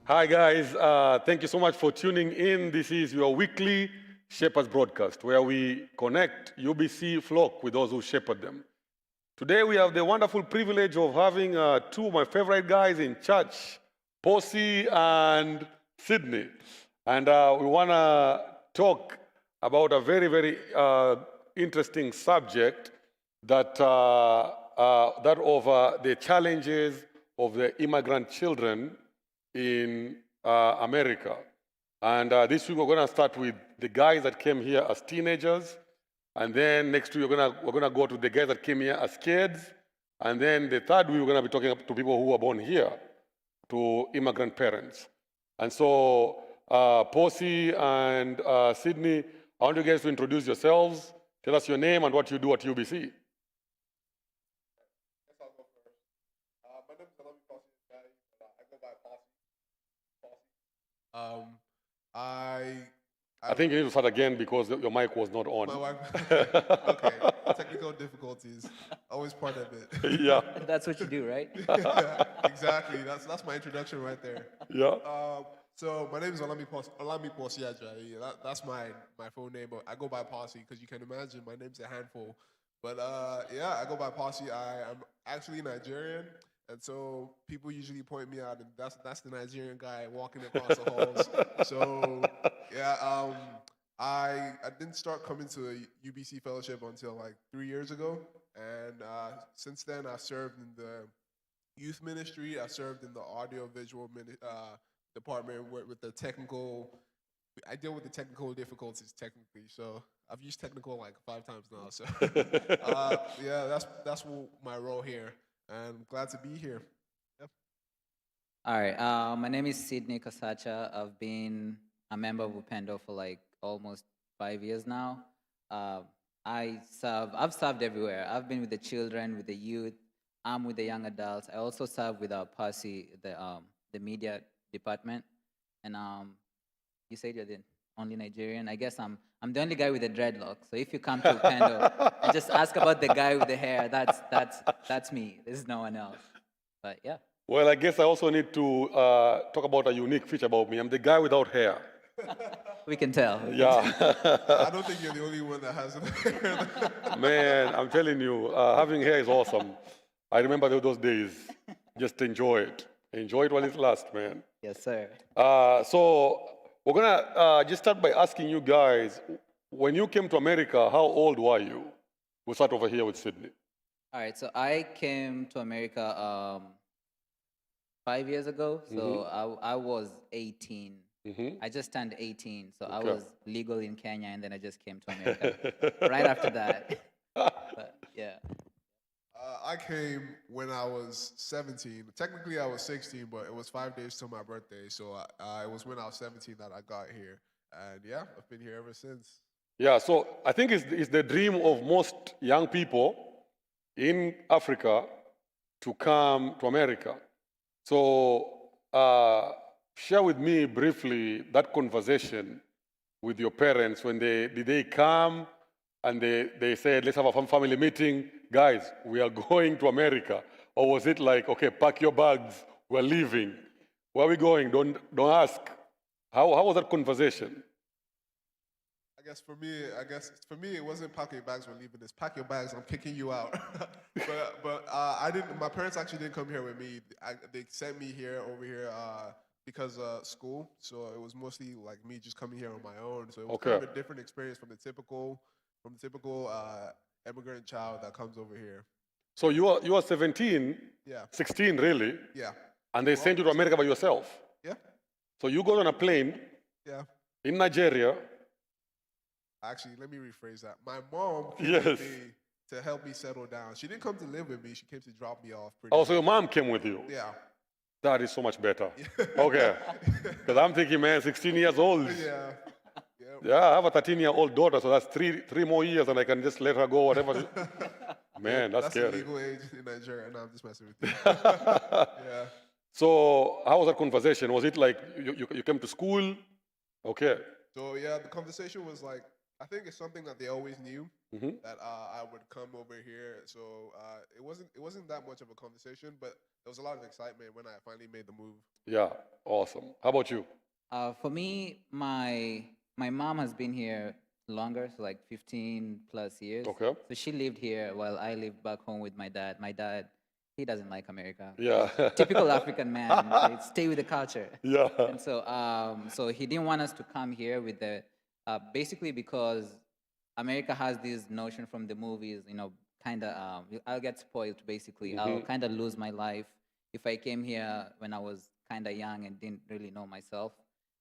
Hi, guys. Thank you so much for tuning in. This is your weekly Shepherds broadcast, where we connect UBC flock with those who shepherd them. Today, we have the wonderful privilege of having two of my favorite guys in church, Posey and Sydney. And we want to talk about a very, very interesting subject that, that of the challenges of the immigrant children in America. And this week we're going to start with the guys that came here as teenagers. And then next week we're gonna go to the guys that came here as kids. And then the third week we're going to be talking to people who were born here, to immigrant parents. And so Posey and Sydney, I want you guys to introduce yourselves. Tell us your name and what you do at UBC. I think you need to start again because your mic was not on. My wife. Okay. Technical difficulties. Always part of it. Yeah. That's what you do, right? Yeah, exactly. That's my introduction right there. Yeah. So my name is Olami Posse Ajayi. That's my full name, but I go by Posse because you can imagine my name's a handful. But yeah, I go by Posse. I'm actually Nigerian. And so people usually point me out, and that's the Nigerian guy walking across the halls. So yeah, I didn't start coming to the UBC fellowship until like 3 years ago, and since then I served in the youth ministry. I served in the audio-visual department with the technical. I deal with the technical difficulties technically, so I've used technical like 5 times now. So yeah, that's my role here. And I'm glad to be here. Yep. All right. My name is Sydney Kasacha. I've been a member of Upendo for like almost 5 years now. I've served everywhere. I've been with the children, with the youth. I'm with the young adults. I also serve with our posse, the media department. And you said you're the only Nigerian. I guess I'm the only guy with the dreadlocks. So if you come to Upendo and just ask about the guy with the hair, that's me. There's no one else. But yeah. Well, I guess I also need to talk about a unique feature about me. I'm the guy without hair. We can tell. Yeah. I don't think you're the only one that has it. Man, I'm telling you, having hair is awesome. I remember those days. Just enjoy it. Enjoy it while it lasts, man. Yes, sir. So we're gonna just start by asking you guys, when you came to America, how old were you? We'll start over here with Sydney. All right, so I came to America 5 years ago. So I was 18. I just turned 18, so I was legal in Kenya, and then I just came to America right after that. But yeah. I came when I was 17. Technically, I was 16, but it was 5 days till my birthday. So it was when I was 17 that I got here. And yeah, I've been here ever since. Yeah, so I think it's the dream of most young people in Africa to come to America. So share with me briefly that conversation with your parents when did they come and they said, let's have a family meeting. Guys, we are going to America. Or was it like, okay, pack your bags, we're leaving. Where are we going? Don't ask. How was that conversation? I guess for me, it wasn't pack your bags, we're leaving. It's pack your bags, I'm kicking you out. but I didn't. My parents actually didn't come here with me. They sent me over here because school. So it was mostly like me just coming here on my own. So it was kind of a different experience from the typical immigrant child that comes over here. So you are 17, 16 really? Yeah. And they sent you to America by yourself? Yeah. So you got on a plane in Nigeria. Actually, let me rephrase that. My mom came with me to help me settle down. She didn't come to live with me. She came to drop me off. So your mom came with you? Yeah. That is so much better. Okay. Because I'm thinking, man, 16 years old. Yeah. Yeah, I have a 13-year-old daughter, so that's three more years, and I can just let her go, whatever. Man, that's scary. That's the legal age in Nigeria. No, I'm just messing with you. Yeah. So how was that conversation? Was it like you came to school? Okay. So yeah, the conversation was like, I think it's something that they always knew Mm-hmm. that I would come over here. So it wasn't that much of a conversation, but there was a lot of excitement when I finally made the move. Yeah, awesome. How about you? For me, my mom has been here longer, so like 15 plus years. Okay. So she lived here while I lived back home with my dad. My dad, he doesn't like America. Yeah. Typical African man. Like, stay with the culture. Yeah. And so he didn't want us to come here with the, basically because America has this notion from the movies, kind of, I'll get spoiled basically. I'll kind of lose my life if I came here when I was kind of young and didn't really know myself.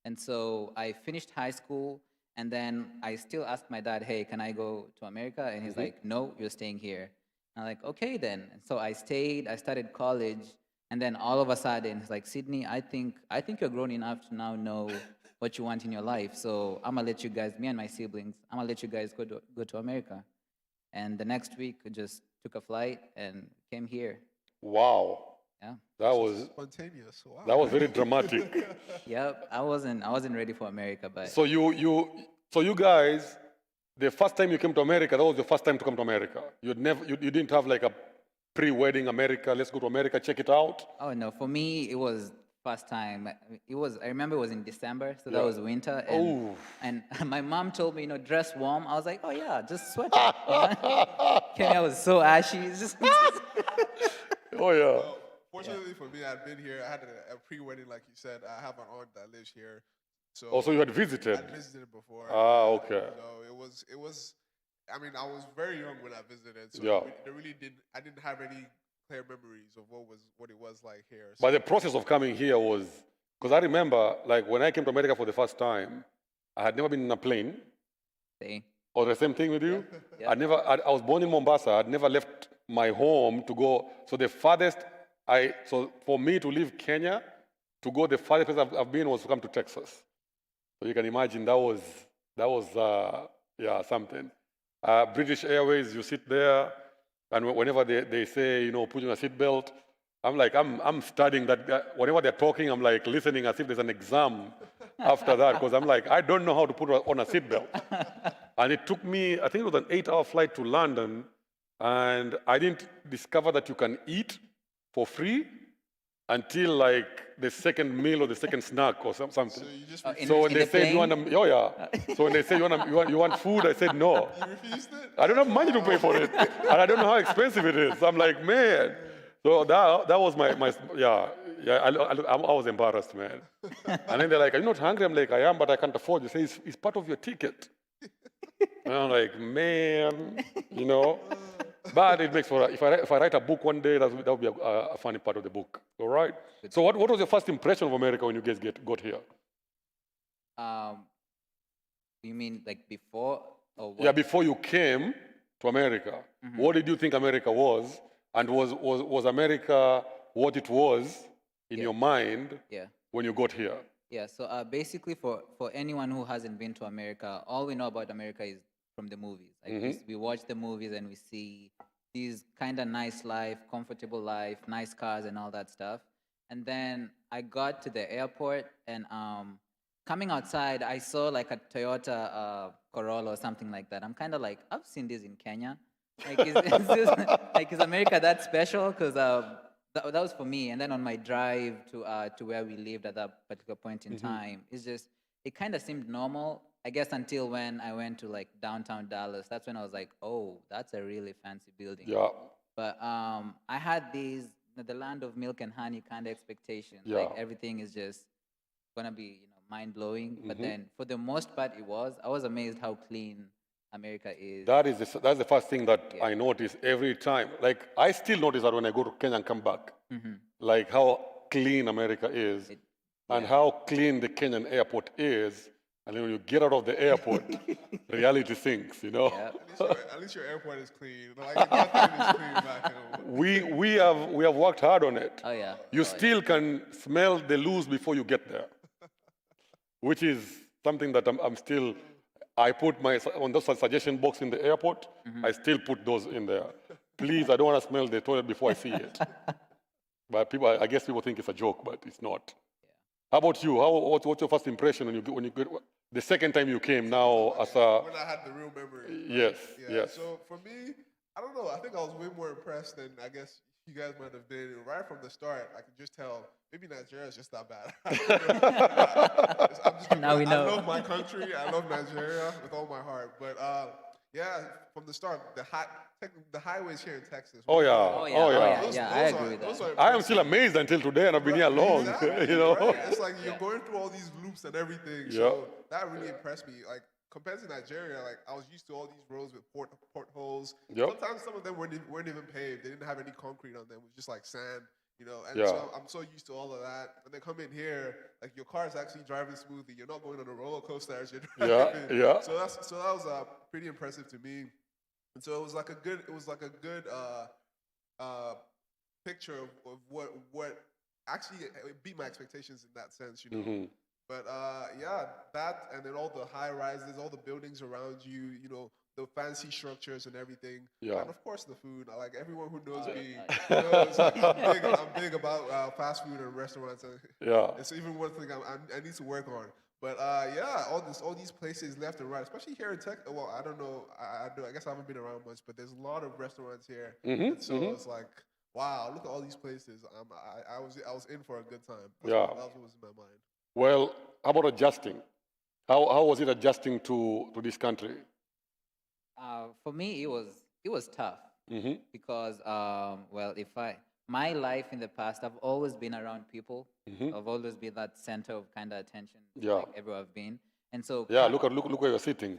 And so I finished high school, and then I still asked my dad, hey, can I go to America? And he's like, no, you're staying here. I'm like, okay then. And so I stayed, I started college, and then all of a sudden, he's like, Sydney, I think you're grown enough to now know what you want in your life. So I'm gonna let you guys, me and my siblings, I'm gonna let you guys go to America. And the next week, I just took a flight and came here. Wow. Yeah. That was Spontaneous. Wow. that was very dramatic. Yep. I wasn't ready for America, but So you guys, the first time you came to America, that was your first time to come to America. You didn't have like a pre-wedding America. Let's go to America, check it out. oh no, for me it was first time. I remember it was in December, so that Yeah. was winter, Oh. and my mom told me, dress warm. I was like, oh yeah, just sweater. Kenya was so ashy. It's just Oh yeah. Fortunately for me, I'd been here. I had a pre-wedding, like you said. I have an aunt that lives here, so Also, you had visited. I'd visited before. Ah, okay. So it was. I mean, I was very young when I visited, so Yeah. there really didn't. I didn't have any clear memories of what it was like here. So But the process of coming here was, because I remember, like when I came to America for the first time, I had never been in a plane. say, Or the same thing with you? Yeah. I was born in Mombasa. I'd never left my home to go. So the farthest so for me to leave Kenya, to go the farthest place I've been was to come to Texas. So you can imagine that was something. British Airways, you sit there, and whenever they say, put on a seatbelt, I'm studying that. Whenever they're talking, I'm like listening as if there's an exam after that, because I'm like, I don't know how to put on a seatbelt. And it took me, I think it was an 8-hour flight to London, and I didn't discover that you can eat for free until like the second meal or the second snack or something. so you just So when in they the said you plane? want, So when they say you want food, I said no. refused it. I don't have money to pay for it, and I don't know how expensive it is. I'm like, man. So that was my I was embarrassed, man. And then they're like, are you not hungry? I'm like, I am, but I can't afford. They say it's part of your ticket. And I'm like, man, But it makes for if I write a book one day, that would be a funny part of the book. All right. So what was your first impression of America when you guys got here? you mean like before or what? Yeah, before you came to America, what did you think America was? And was America what it was in your mind Yeah. when you got here? Yeah, so basically for anyone who hasn't been to America, all we know about America is from the movies. Like we watch the movies and we see these kind of nice life, comfortable life, nice cars and all that stuff. And then I got to the airport and coming outside, I saw like a Toyota Corolla or something like that. I'm kind of like, I've seen this in Kenya. Like, is America that special? Because that was for me. And then on my drive to where we lived at that particular point in time, it kind of seemed normal, I guess, until when I went to like downtown Dallas. That's when I was like, oh, that's a really fancy building. Yeah. But I had the land of milk and honey kind of expectation. Yeah. Like everything is just gonna be mind blowing. But then for the most part, I was amazed how clean America is. That's the first thing that I notice every time. Like I still notice that when I go to Kenya and come back, like how clean America is, and how clean the Kenyan airport is. And then when you get out of the airport, reality sinks. Yeah. At least your airport is clean. Like nothing is clean back home. We have worked hard on it. Oh yeah. You still can smell the loose before you get there, which is something that I'm still. I put on those suggestion box in the airport. I still put those in there. Please, I don't want to smell the toilet before I see it. But I guess people think it's a joke, but it's not. How about you? What's your first impression when you the second time you came now as a, when I had the real memory. yes, Yeah. yes. So for me, I don't know. I think I was way more impressed than I guess you guys might have been. Right from the start, I could just tell. Maybe Nigeria is just that bad. I'm just Now we know. I love my country. I love Nigeria with all my heart. But yeah, from the start, the highways here in Texas. Oh yeah, Oh yeah, oh oh yeah. yeah, yeah. I agree with that. I am still amazed until today, and I've been here long. Exactly, You know. right? It's like you're going through all these loops and everything. So that really impressed me. Like compared to Nigeria, like I was used to all these roads with portholes. Yep. Sometimes some of them weren't even paved. They didn't have any concrete on them. It was just like sand, you know. And Yeah. so I'm so used to all of that. And then come in here, like your car is actually driving smoothly. You're not going on a roller coaster as you're driving. Yeah. So that was pretty impressive to me. And so it was like a good picture of what actually it beat my expectations in that sense, you know. Mm-hmm. But yeah, that and then all the high rises, all the buildings around you, you know, the fancy structures and everything. Yeah. And of course the food. Like everyone who knows me knows like, I'm big about fast food and restaurants. And Yeah. it's even one thing I need to work on. But yeah, all these places left and right, especially here in Texas. Well, I don't know. I guess I haven't been around much, but there's a lot of restaurants here. And so it's like, wow, look at all these places. I was in for a good time. That's Yeah. what was in my mind. Well, how about adjusting? How was it adjusting to this country? For me, it was tough Mm-hmm. because well, my life in the past, I've always been around people. I've always been that center of kind of attention. Yeah. Like everywhere I've been, and so Yeah, look where you're sitting.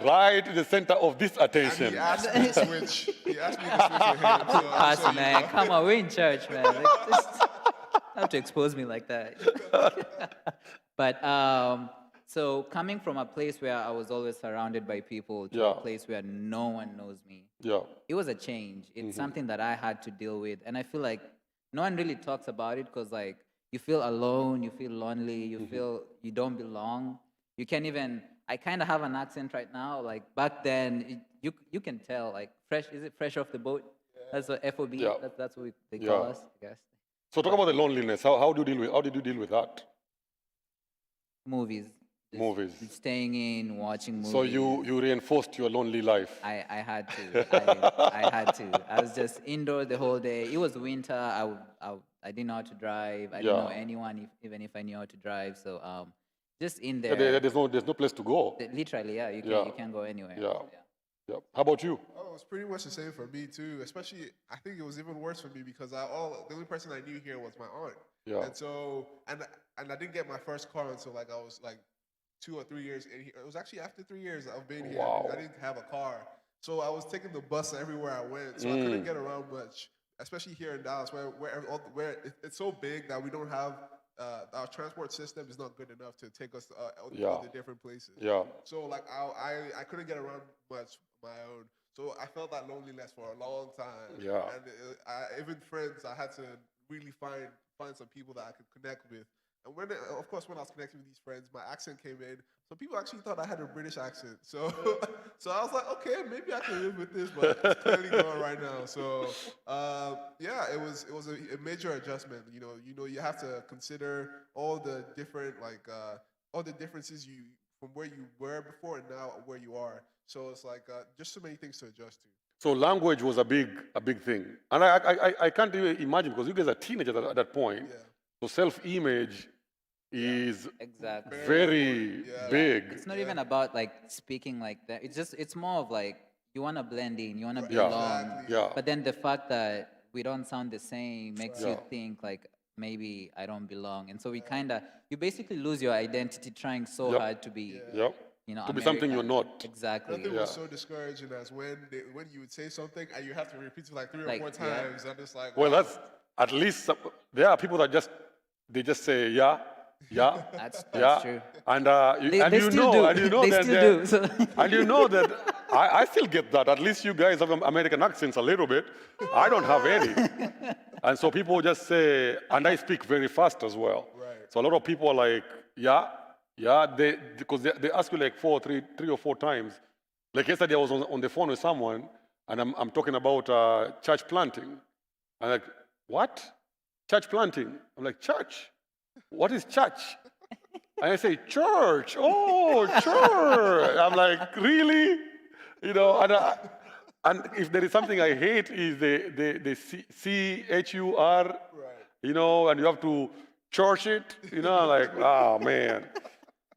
Right in the center of this And attention. he asked me to switch. He asked me to switch with him. So I'm Pass, so man. Come on, we're in church, man. Like, just don't have to expose me like that. But so coming from a place where I was always surrounded by people to Yeah. a place where no one knows me, Yeah. it was a change. It's something that I had to deal with, and I feel like no one really talks about it because like you feel alone, you feel lonely, you feel you don't belong. You can't even. I kind of have an accent right now. Like back then, you can tell. Like fresh, is it fresh off the boat? That's what FOB. Yeah. That's what they call Yeah. us, I guess. So talk about the loneliness. How did you deal with that? Movies. Just Movies. Staying in, watching movies. So you reinforced your lonely life. I had to. I had to. I was just indoors the whole day. It was winter. I didn't know how to drive. I didn't know Yeah. anyone, even if I knew how to drive. So just in Yeah, there. there's no place to go. Literally, yeah. You Yeah. can't go anywhere. Yeah. Yeah. How about you? Oh, it's pretty much the same for me too. Especially, I think it was even worse for me because the only person I knew here was my aunt. Yeah. And so, and I didn't get my first car until like I was like 2 or 3 years in here. It was actually after 3 years of being here. Wow. I didn't have a car, so I was taking the bus everywhere I went. So I couldn't get around much, especially here in Dallas, where it's so big that we don't have our transport system is not good enough to take us to all the different places. Yeah. So like I couldn't get around much on my own. So I felt that loneliness for a long time. Yeah. And even friends, I had to really find some people that I could connect with. And of course, when I was connecting with these friends, my accent came in. So people actually thought I had a British accent. So so I was like, okay, maybe I can live with this, but it's clearly gone right now. So yeah, it was a major adjustment. You know, you have to consider all the different all the differences from where you were before and now where you are. So it's like just so many things to adjust to. So language was a big thing, and I can't even imagine because you guys are teenagers at that point. Yeah. So self-image is Exactly. very Yeah. big. It's not even about like speaking like that. It's more of like you want to blend in, you want to Yeah. belong. Exactly. Yeah. But then the fact that we don't sound the same makes you Yeah. think like maybe I don't belong, and so you basically lose your identity trying so Yep. hard to be, Yep. you know, To be something American. you're not. Exactly. Nothing Yeah. was so discouraging as when you would say something and you have to repeat it like 3 or Like, 4 yeah. times, and it's like, Well, wow. that's at least there are people that just say yeah, yeah, That's yeah, true. and They still do. They that still do. So and you know that I still get that. At least you guys have American accents a little bit. I don't have any. And so people just say, and I speak very fast as well. Right. So a lot of people are like, yeah, because they ask you like three or four times. Like yesterday I was on the phone with someone and I'm talking about church planting. I'm like, what? Church planting? I'm like, church? what is church? And I say, church. Oh, church. I'm like, really? You know, and if there is something I hate is the C-H-U-R, Right. you know, and you have to church it, you know, I'm like, oh, man.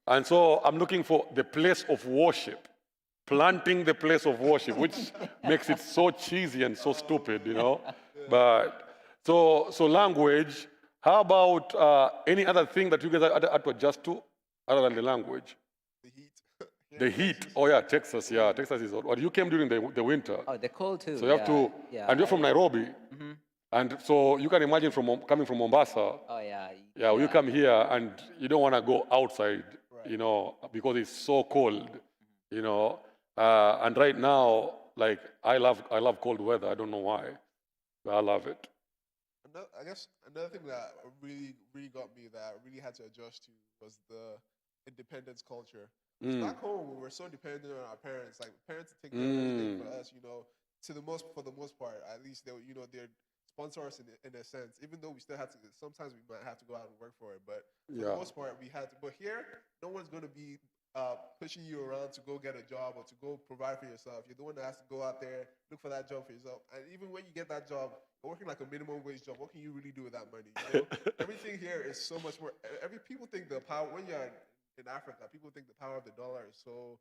And so I'm looking for the place of worship, planting the place of worship, which makes it so cheesy and so stupid, you know. But so language. How about any other thing that you guys had to adjust to other than the language? The heat. Here The in heat. Texas. Oh yeah, Texas. Yeah, Texas is hot. Well, you came during the winter, Oh, the cold too. so you have to. Yeah. And you're from Nairobi, and so you can imagine coming from Mombasa. Oh yeah. Yeah, you come here and you don't want to go outside, Right. you know, because it's so cold, you know. And right now, like I love cold weather. I don't know why, but I love it. I guess another thing that really got me that I really had to adjust to was the independence culture. 'Cause back home, we were so dependent on our parents. Like parents take care of everything for us, you know. For the most part, at least they, you know, they'd sponsor us in a sense. Even though we still had to, sometimes we might have to go out and work for it. But for the Yeah. most part, we had to. But here, no one's going to be pushing you around to go get a job or to go provide for yourself. You're the one that has to go out there, look for that job for yourself. And even when you get that job, you're working like a minimum wage job. What can you really do with that money? You know? Everything here is so much more. People think the power when you're in Africa, people think the power of the dollar is so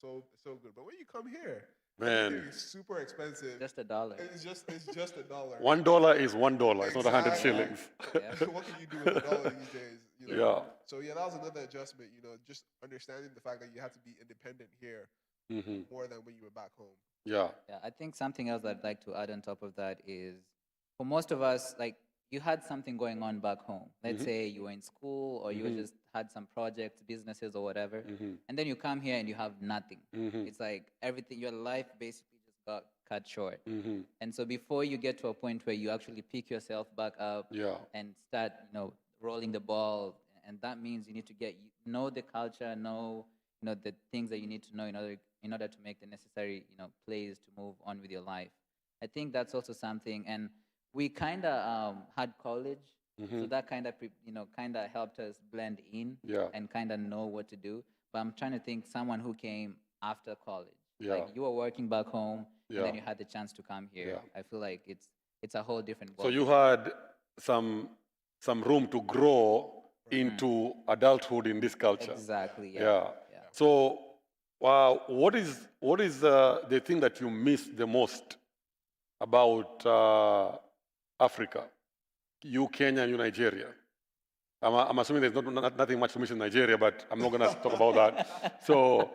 good. But when you come here, Man. everything is super expensive. Just $1. It's just $1. $1 is $1. It's not 100 Exactly. shillings. What can you do with a dollar these days? You know? Yeah. So yeah, that was another adjustment. You know, just understanding the fact that you have to be independent here more than when you were back home. Yeah. Yeah, I think something else I'd like to add on top of that is for most of us, like you had something going on back home. Let's say you were in school or you just had some projects, businesses or whatever, and then you come here and you have nothing. It's like everything, your life basically just got cut short. And so before you get to a point where you actually pick yourself back up Yeah. and start, rolling the ball, and that means you need to know the culture, know the things that you need to know in order to make the necessary plays to move on with your life. I think that's also something, and we kind of had college, so that kind of helped us blend in Yeah. and kind of know what to do. But I'm trying to think someone who came after college, Yeah. like you were working back home, Yeah. and then you had the chance to come here. Yeah. I feel like it's a whole different. So you had some room to grow into adulthood in this culture. Exactly. Yeah. So, what is the thing that you miss the most about Africa? You, Kenya, and you, Nigeria. I'm assuming there's nothing much to miss in Nigeria, but I'm not gonna talk about that. So,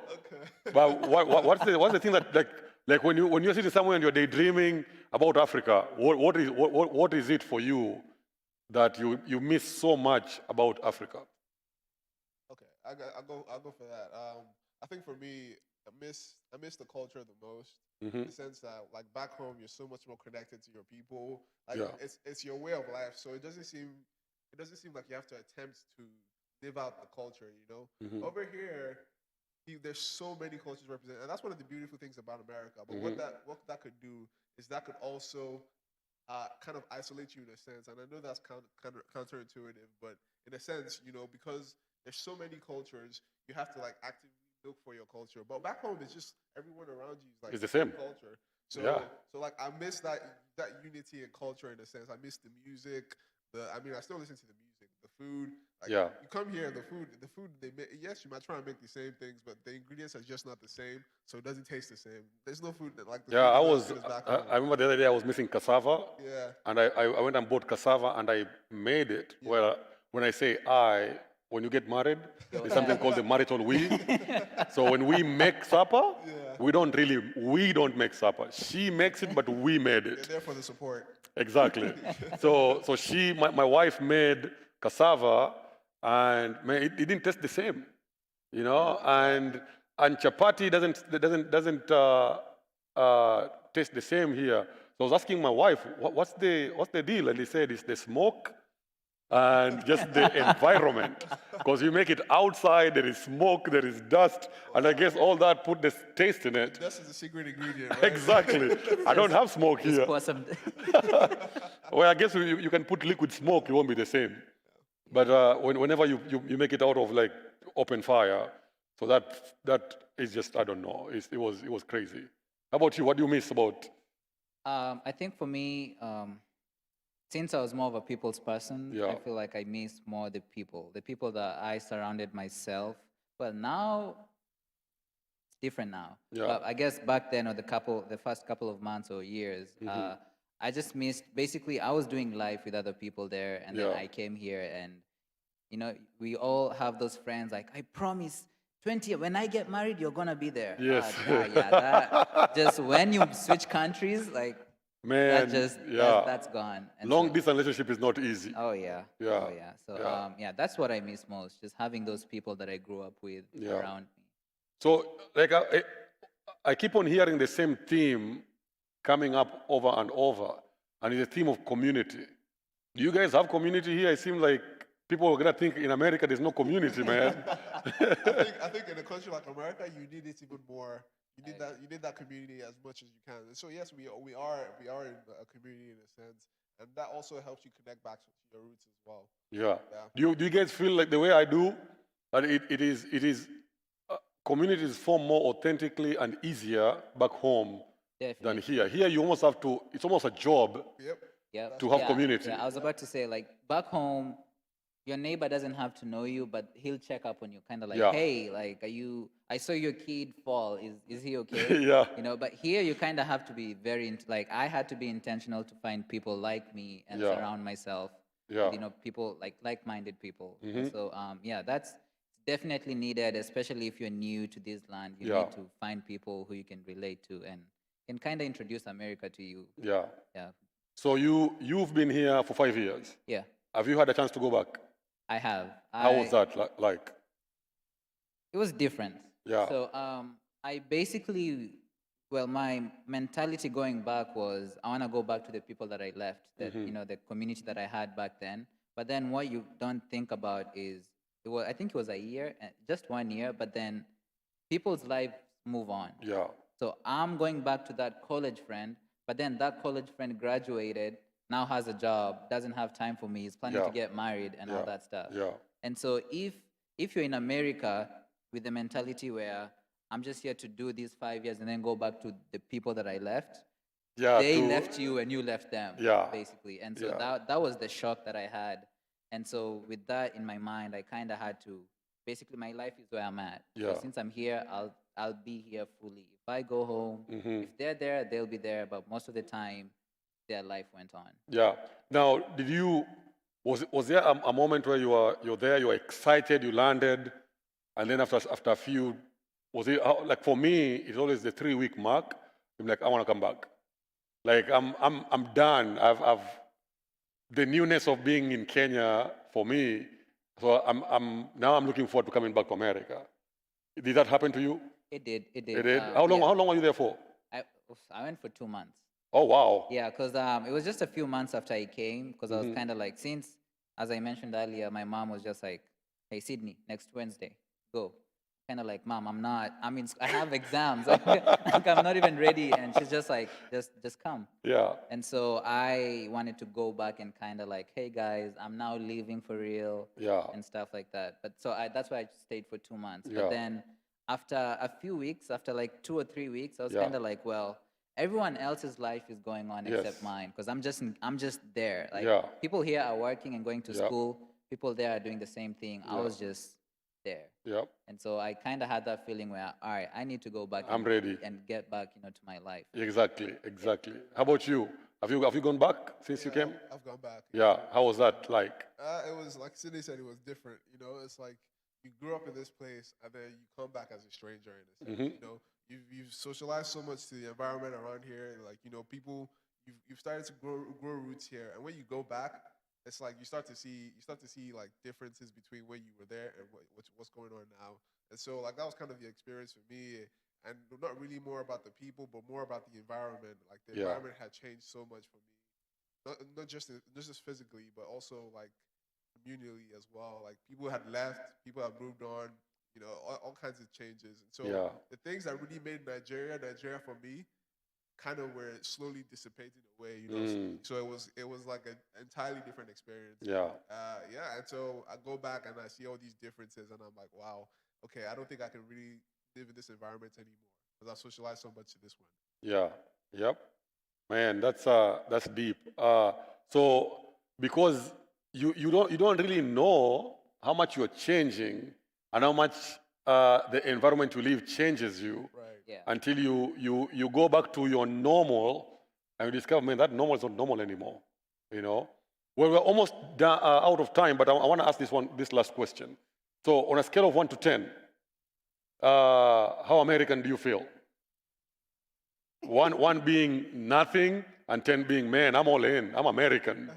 but what's the thing that like when you're sitting somewhere and you're daydreaming about Africa, what is it for you that you miss so much about Africa? Okay, I'll go for that. I think for me, I miss the culture the most. In the sense that, like back home, you're so much more connected to your people. Like Yeah. it's your way of life. So it doesn't seem like you have to attempt to live out the culture. You know, over here, there's so many cultures represented, and that's one of the beautiful things about America. But what that could do is that could also kind of isolate you in a sense. And I know that's kind of counterintuitive, but in a sense, because there's so many cultures, you have to like actively look for your culture. But back home, it's just everyone around you is like It's the same. culture. So Yeah. so like I miss that unity and culture in a sense. I miss the music. I still listen to the music, the food. Like, Yeah. You come here, the food they make. Yes, you might try and make the same things, but the ingredients are just not the same, so it doesn't taste the same. There's no food that like. The Yeah, food is not as good as back home. I remember the other day I was missing cassava. Yeah. And I went and bought cassava and I made it. Well, when I say when you get married, there's something called the marital we. So when we make supper, we don't make supper. She makes it, but we made You're it. there for the support. Exactly. So my wife made cassava, and man, it didn't taste the same, and chapati doesn't taste the same here. So I was asking my wife, what's the deal? And he said it's the smoke and just the environment. Because you make it outside, there is smoke, there is dust, and I guess all that put this taste in it. Dust is a secret ingredient, right? Exactly. I don't have smoke here. Pour some. Well, I guess you can put liquid smoke, it won't be the same. But whenever you make it out of like open fire, so that is just, I don't know. It was crazy. How about you? What do you miss about? I think for me, since I was more of a people's person, Yeah. I feel like I miss more the people that I surrounded myself. But now it's different now. Yeah. But I guess back then, or the first couple of months or years, I just missed. Basically, I was doing life with other people there, and then Yeah. I came here, and we all have those friends. Like, I promise, 20. When I get married, you're gonna be there. Yes. Yeah, that just when you switch countries, like Man, yeah. that's gone. And Long so, distance relationship is not easy. oh yeah, Yeah. oh yeah. So Yeah. yeah, that's what I miss most. Just having those people that I grew up with Yeah. around me. So, like, I keep on hearing the same theme coming up over and over, and it's a theme of community. Do you guys have community here? It seems like people are gonna think in America there's no community, man. I think in a country like America, you need it even more. You need that community as much as you can. And so yes, we are in a community in a sense, and that also helps you connect back to your roots as well. Yeah. Yeah. Do you guys feel like the way I do that it is community is formed more authentically and easier back home than Definitely. here? Here you almost have to. It's almost a job Yep. Yeah. to have community. Yeah, I was about to say, like, back home, your neighbor doesn't have to know you, but he'll check up on you, kind of like, Yeah. hey, like, I saw your kid fall. Is he okay? Yeah. But here you kind of have to be like, I had to be intentional to find people like me and Yeah. surround myself Yeah. with, people like-minded people. And so, yeah, that's definitely needed, especially if you're new to this land. You Yeah. need to find people who you can relate to and can kind of introduce America to you. Yeah. Yeah. So you've been here for 5 years. Yeah, Have you had a chance to go back? I have. How was that like? It was different. Yeah. So I basically, well, my mentality going back was I want to go back to the people that I left, that the community that I had back then. But then what you don't think about is I think it was a year, just 1 year, but then people's lives move on. Yeah. So I'm going back to that college friend, but then that college friend graduated, now has a job, doesn't have time for me, is planning Yeah. to get married and all that stuff. Yeah. And so if you're in America with the mentality where I'm just here to do these 5 years and then go back to the people that I left, Yeah. they left you and you left them, Yeah. basically. And so Yeah. that was the shock that I had. And so with that in my mind, I kind of had to, basically my life is where I'm at. Yeah. So since I'm here, I'll be here fully. If I go home, if they're there, they'll be there. But most of the time, their life went on. Yeah. Now, was there a moment where you're there, you're excited, you landed, and then after a few, was it like for me? It's always the 3-week mark. I'm like, I want to come back. Like I'm done. I've the newness of being in Kenya for me. So I'm looking forward to coming back to America. Did that happen to you? It did. It did. How long? Yeah. How long were you there for? I went for 2 months. Oh wow. Yeah, because it was just a few months after I came, because I was kind of like, since, as I mentioned earlier, my mom was just like, hey, Sydney, next Wednesday, go. Kind of like, Mom, I have exams. Like, I'm not even ready. And she's just like, just come. Yeah. And so I wanted to go back and kind of like, hey guys, I'm now leaving for real. Yeah. And stuff like that. But so that's why I stayed for 2 months. Yeah. But then after a few weeks, after like 2 or 3 weeks, I was Yeah. kind of like, well, everyone else's life is going on Yes. except mine, because I'm just there. Like, Yeah. people here are working and going to Yeah. school. People there are doing the same thing. I Yeah. was just there. Yeah. And so I kind of had that feeling where, all right, I need to go back I'm ready. and get back, to my life. Exactly. How about you? Have you gone back since you came? I've gone back. Yeah. How was that like? It was like Sydney said. It was different. It's like you grew up in this place and then you come back as a stranger in a sense. You've socialized so much to the environment around here. Like people, you've started to grow roots here. And when you go back, it's like you start to see like differences between when you were there and what's going on now. And so like that was kind of the experience for me. And not really more about the people, but more about the environment. Like the Yeah. environment had changed so much for me. Not just physically, but also like communally as well. Like people had left, people had moved on, all kinds of changes. And so Yeah. the things that really made Nigeria for me kind of where it slowly dissipated away, you know. So it was like an entirely different experience. Yeah. Yeah, and so I go back and I see all these differences, and I'm like, wow, okay, I don't think I can really live in this environment anymore because I socialized so much to this one. Yeah. Yep. Man, that's deep. So because you don't really know how much you're changing and how much the environment you live changes you Right. Yeah. until you go back to your normal and you discover, man, that normal is not normal anymore. You know. Well, we're almost out of time, but I want to ask this last question. So on a scale of 1 to 10, how American do you feel? One being nothing and 10 being, man, I'm all in. I'm American.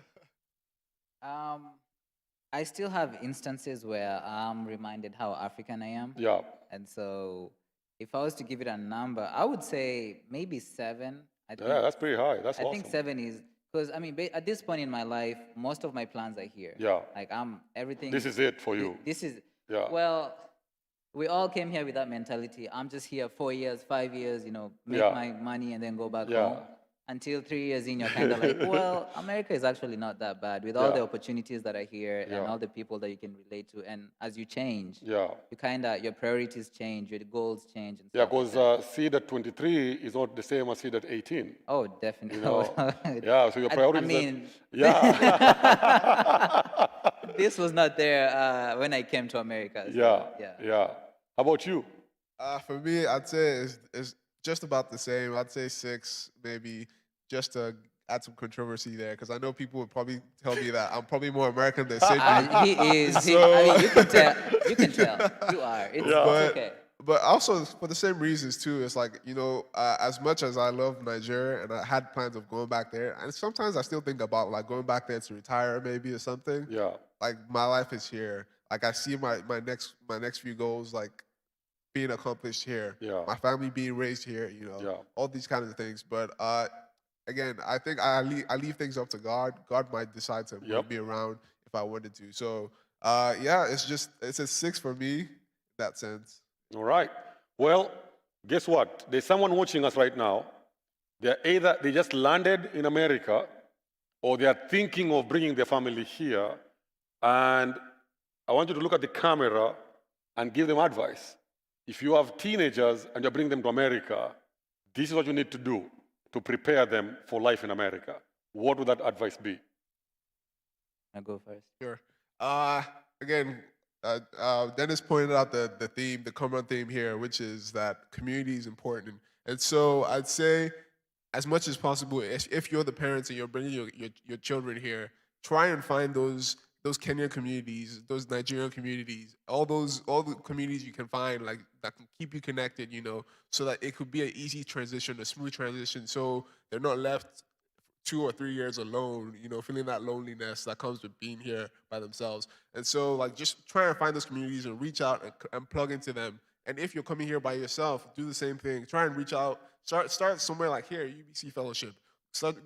I still have instances where I'm reminded how African I am. Yeah. And so if I was to give it a number, I would say maybe 7. I think Yeah, that's pretty high. That's I awesome. think 7 is because I mean at this point in my life, most of my plans are here. Yeah. Like I'm everything. This is it for you. This is Yeah. well. We all came here with that mentality. I'm just here 4 years, 5 years, make Yeah. my money and then go back Yeah. home. Until 3 years in, you're kind of like, well, America is actually not that bad with all Yeah. the opportunities that are here Yeah. and all the people that you can relate to. And as you change, Yeah. your priorities change, your goals change. And Yeah, stuff like because that. seed at 23 is not the same as seed at 18. Oh, definitely. You know? Yeah, so your priorities I mean, yeah. this was not there when I came to America. So, Yeah. yeah. Yeah. How about you? For me, I'd say it's just about the same. I'd say 6, maybe, just to add some controversy there, because I know people would probably tell me that I'm probably more American than Sydney. He is. I So- mean, you can tell. You can tell. You are. It's okay. But also for the same reasons too. It's like, as much as I love Nigeria and I had plans of going back there, and sometimes I still think about like going back there to retire maybe or something. Yeah. Like my life is here. Like I see my next few goals like being accomplished here. Yeah. My family being raised here. Yeah. All these kinds of things. But again, I think I leave things up to God. God might decide to move me around if I wanted to. So yeah, it's a 6 for me in that sense. All right. Well, guess what? There's someone watching us right now. They just landed in America or they are thinking of bringing their family here. And I want you to look at the camera and give them advice. If you have teenagers and you bring them to America, this is what you need to do to prepare them for life in America. What would that advice be? I'll go first. Sure. Again, Dennis pointed out the common theme here, which is that community is important. And so I'd say, as much as possible, if you're the parents and you're bringing your children here, try and find those Kenyan communities, those Nigerian communities, all the communities you can find, like that can keep you connected, so that it could be an easy transition, a smooth transition, so they're not left 2 or 3 years alone, feeling that loneliness that comes with being here by themselves. And so, like, just try and find those communities and reach out and plug into them. And if you're coming here by yourself, do the same thing. Try and reach out. Start somewhere like here, UBC Fellowship.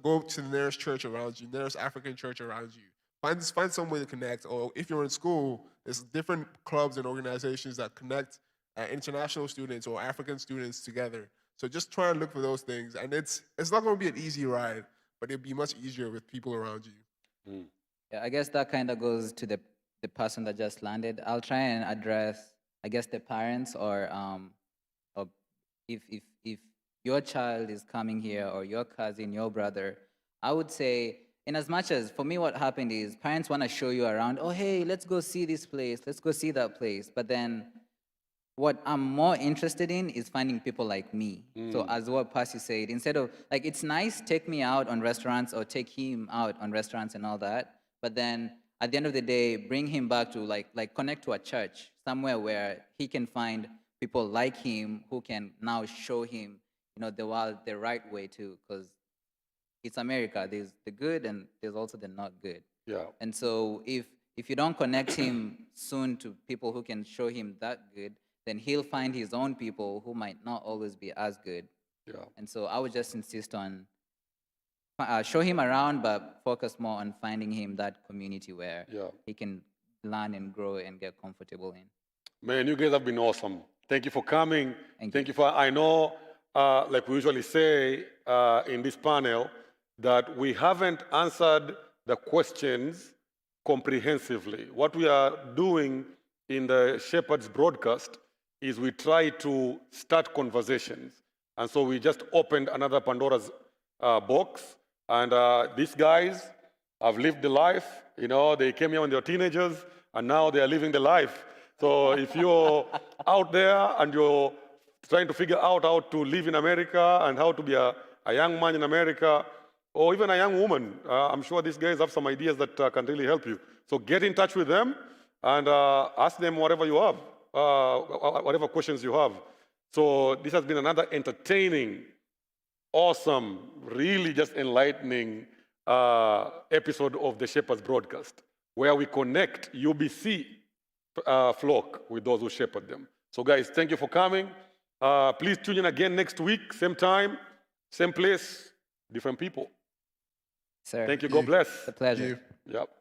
Go to the nearest church around you, nearest African church around you. Find some way to connect. Or if you're in school, there's different clubs and organizations that connect international students or African students together. So just try and look for those things. And it's not going to be an easy ride, but it'd be much easier with people around you. Yeah, I guess that kind of goes to the person that just landed. I'll try and address, I guess, the parents or if your child is coming here or your cousin, your brother, I would say, in as much as, for me, what happened is parents want to show you around, oh, hey, let's go see this place, let's go see that place. But then what I'm more interested in is finding people like me. So as what Percy said, instead of, like, it's nice, take me out on restaurants or take him out on restaurants and all that, but then at the end of the day, bring him back to, like connect to a church, somewhere where he can find people like him who can now show him, the world the right way too, because it's America. There's the good and there's also the not good. Yeah. And so if you don't connect him soon to people who can show him that good, then he'll find his own people who might not always be as good. Yeah. And so I would just insist on show him around, but focus more on finding him that community where he can learn and grow and get comfortable in. Man, you guys have been awesome. Thank you for coming. Thank you. I know, like we usually say, in this panel that we haven't answered the questions comprehensively. What we are doing in the Shepherd's broadcast is we try to start conversations. And so we just opened another Pandora's box. And these guys have lived the life. You know, they came here when they were teenagers, and now they are living the life. So if you're out there and you're trying to figure out how to live in America and how to be a young man in America, or even a young woman, I'm sure these guys have some ideas that can really help you. So get in touch with them and ask them whatever you have, whatever questions you have. So this has been another entertaining, awesome, really just enlightening episode of the Shepherd's broadcast, where we connect UBC flock with those who shepherd them. So guys, thank you for coming. Please tune in again next week, same time, same place, different people. Sir, Thank you. God bless. it's a pleasure. Thank you. Yep.